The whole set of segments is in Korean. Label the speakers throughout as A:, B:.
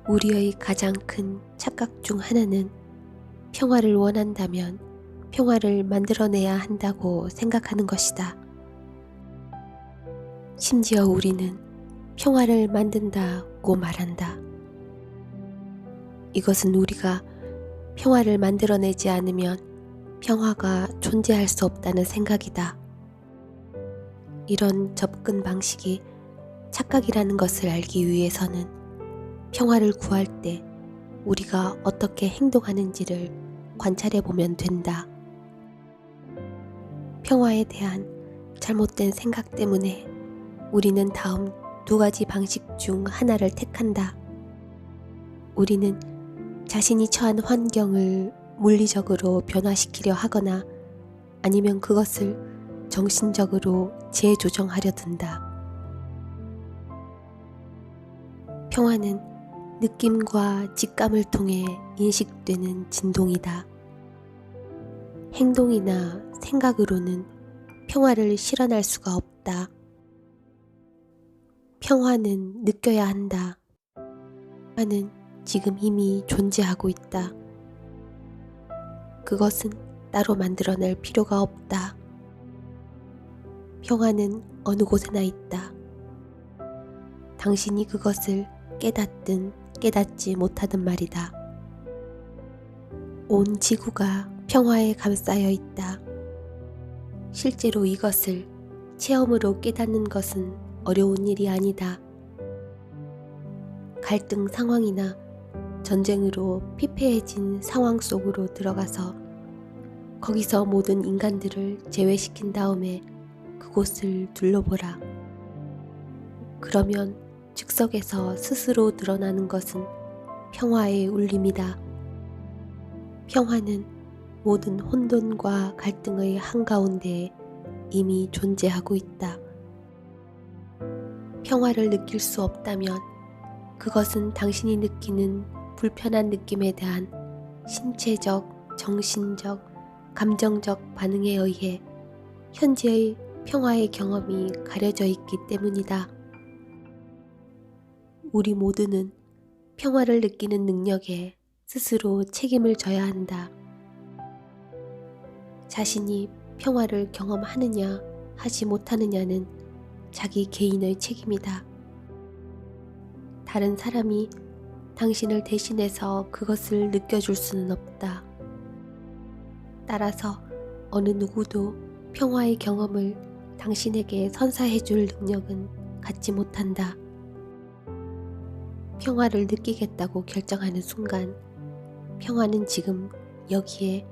A: 우리의 가장 큰 착각 중 하나는 평화를 원한다면 평화를 만들어내야 한다고 생각하는 것이다. 심지어 우리는 평화를 만든다고 말한다. 이것은 우리가 평화를 만들어내지 않으면 평화가 존재할 수 없다는 생각이다. 이런 접근 방식이 착각이라는 것을 알기 위해서는 평화를 구할 때 우리가 어떻게 행동하는지를 관찰해 보면 된다. 평화에 대한 잘못된 생각 때문에 우리는 다음 두 가지 방식 중 하나를 택한다. 우리는 자신이 처한 환경을 물리적으로 변화시키려 하거나 아니면 그것을 정신적으로 재조정하려 든다. 평화는 느낌과 직감을 통해 인식되는 진동이다. 행동이나 생각으로는 평화를 실현할 수가 없다. 평화는 느껴야 한다. 평화는 지금 이미 존재하고 있다. 그것은 따로 만들어낼 필요가 없다. 평화는 어느 곳에나 있다. 당신이 그것을 깨닫든 깨닫지 못하든 말이다. 온 지구가 평화에 감싸여 있다. 실제로 이것을 체험으로 깨닫는 것은 어려운 일이 아니다. 갈등 상황이나 전쟁으로 피폐해진 상황 속으로 들어가서 거기서 모든 인간들을 제외시킨 다음에 그곳을 둘러보라. 그러면 즉석에서 스스로 드러나는 것은 평화의 울림이다. 평화는 모든 혼돈과 갈등의 한가운데에 이미 존재하고 있다. 평화를 느낄 수 없다면 그것은 당신이 느끼는 불편한 느낌에 대한 신체적, 정신적, 감정적 반응에 의해 현재의 평화의 경험이 가려져 있기 때문이다. 우리 모두는 평화를 느끼는 능력에 스스로 책임을 져야 한다. 자신이 평화를 경험하느냐 하지 못하느냐는 자기 개인의 책임이다. 다른 사람이 당신을 대신해서 그것을 느껴줄 수는 없다. 따라서 어느 누구도 평화의 경험을 당신에게 선사해줄 능력은 갖지 못한다. 평화를 느끼겠다고 결정하는 순간 평화는 지금 여기에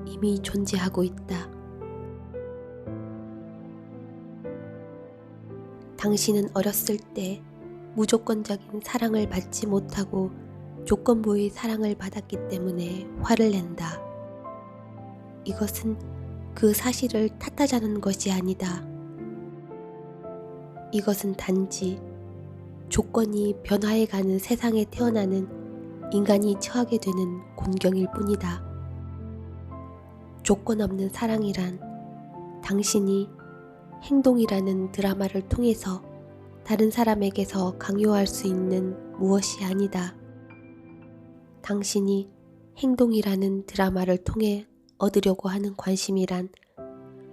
A: 이미 존재하고 있다. 당신은 어렸을 때 무조건적인 사랑을 받지 못하고 조건부의 사랑을 받았기 때문에 화를 낸다. 이것은 그 사실을 탓하자는 것이 아니다. 이것은 단지 조건이 변화해가는 세상에 태어나는 인간이 처하게 되는 곤경일 뿐이다. 조건 없는 사랑이란 당신이 행동이라는 드라마를 통해서 다른 사람에게서 강요할 수 있는 무엇이 아니다. 당신이 행동이라는 드라마를 통해 얻으려고 하는 관심이란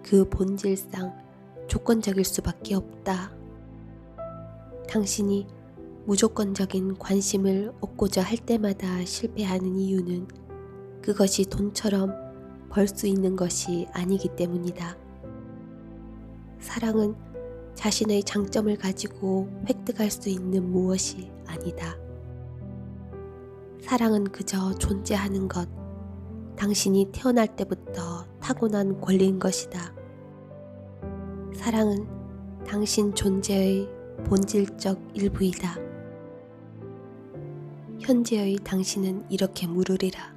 A: 그 본질상 조건적일 수밖에 없다. 당신이 무조건적인 관심을 얻고자 할 때마다 실패하는 이유는 그것이 돈처럼 벌 수 있는 것이 아니기 때문이다. 사랑은 자신의 장점을 가지고 획득할 수 있는 무엇이 아니다. 사랑은 그저 존재하는 것, 당신이 태어날 때부터 타고난 권리인 것이다. 사랑은 당신 존재의 본질적 일부이다. 현재의 당신은 이렇게 물으리라.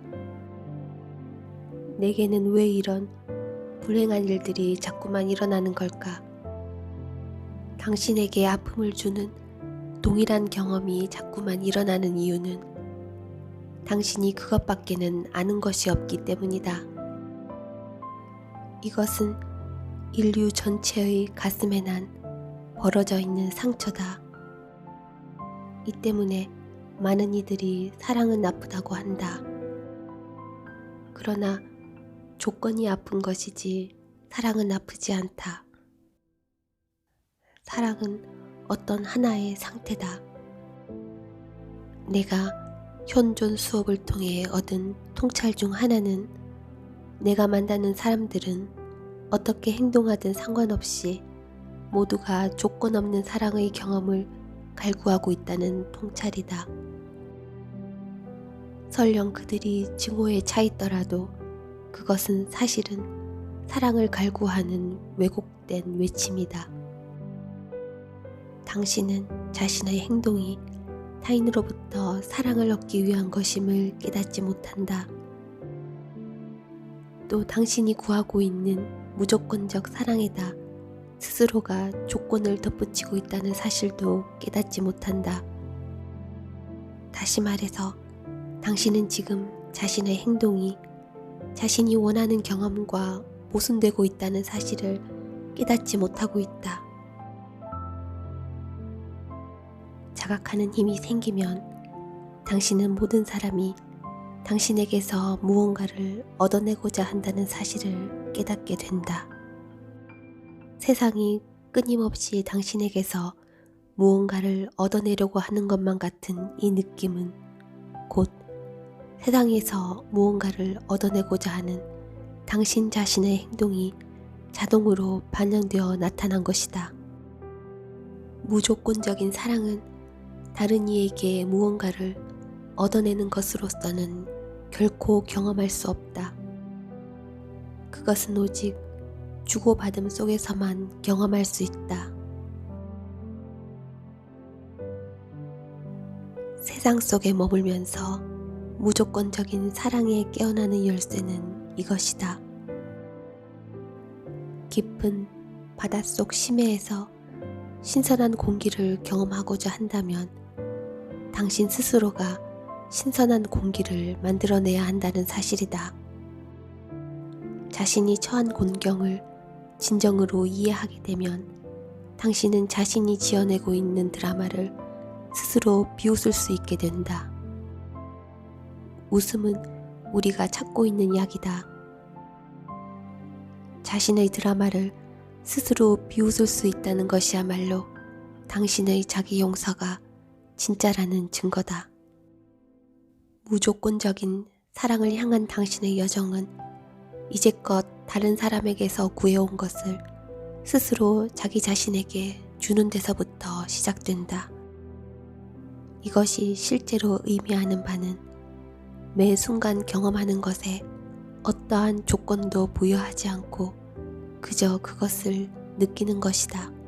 A: 내게는 왜 이런 불행한 일들이 자꾸만 일어나는 걸까? 당신에게 아픔을 주는 동일한 경험이 자꾸만 일어나는 이유는 당신이 그것밖에는 아는 것이 없기 때문이다. 이것은 인류 전체의 가슴에 난 벌어져 있는 상처다. 이 때문에 많은 이들이 사랑은 아프다고 한다. 그러나 조건이 아픈 것이지 사랑은 아프지 않다. 사랑은 어떤 하나의 상태다. 내가 현존 수업을 통해 얻은 통찰 중 하나는 내가 만나는 사람들은 어떻게 행동하든 상관없이 모두가 조건 없는 사랑의 경험을 갈구하고 있다는 통찰이다. 설령 그들이 증오에 차 있더라도 그것은 사실은 사랑을 갈구하는 왜곡된 외침이다. 당신은 자신의 행동이 타인으로부터 사랑을 얻기 위한 것임을 깨닫지 못한다. 또 당신이 구하고 있는 무조건적 사랑에다 스스로가 조건을 덧붙이고 있다는 사실도 깨닫지 못한다. 다시 말해서 당신은 지금 자신의 행동이 자신이 원하는 경험과 모순되고 있다는 사실을 깨닫지 못하고 있다. 자각하는 힘이 생기면 당신은 모든 사람이 당신에게서 무언가를 얻어내고자 한다는 사실을 깨닫게 된다. 세상이 끊임없이 당신에게서 무언가를 얻어내려고 하는 것만 같은 이 느낌은 곧 세상에서 무언가를 얻어내고자 하는 당신 자신의 행동이 자동으로 반영되어 나타난 것이다. 무조건적인 사랑은 다른 이에게 무언가를 얻어내는 것으로서는 결코 경험할 수 없다. 그것은 오직 주고받음 속에서만 경험할 수 있다. 세상 속에 머물면서 무조건적인 사랑에 깨어나는 열쇠는 이것이다. 깊은 바닷속 심해에서 신선한 공기를 경험하고자 한다면 당신 스스로가 신선한 공기를 만들어내야 한다는 사실이다. 자신이 처한 곤경을 진정으로 이해하게 되면 당신은 자신이 지어내고 있는 드라마를 스스로 비웃을 수 있게 된다. 웃음은 우리가 찾고 있는 약이다. 자신의 드라마를 스스로 비웃을 수 있다는 것이야말로 당신의 자기 용서가 진짜라는 증거다. 무조건적인 사랑을 향한 당신의 여정은 이제껏 다른 사람에게서 구해온 것을 스스로 자기 자신에게 주는 데서부터 시작된다. 이것이 실제로 의미하는 바는 매 순간 경험하는 것에 어떠한 조건도 부여하지 않고 그저 그것을 느끼는 것이다.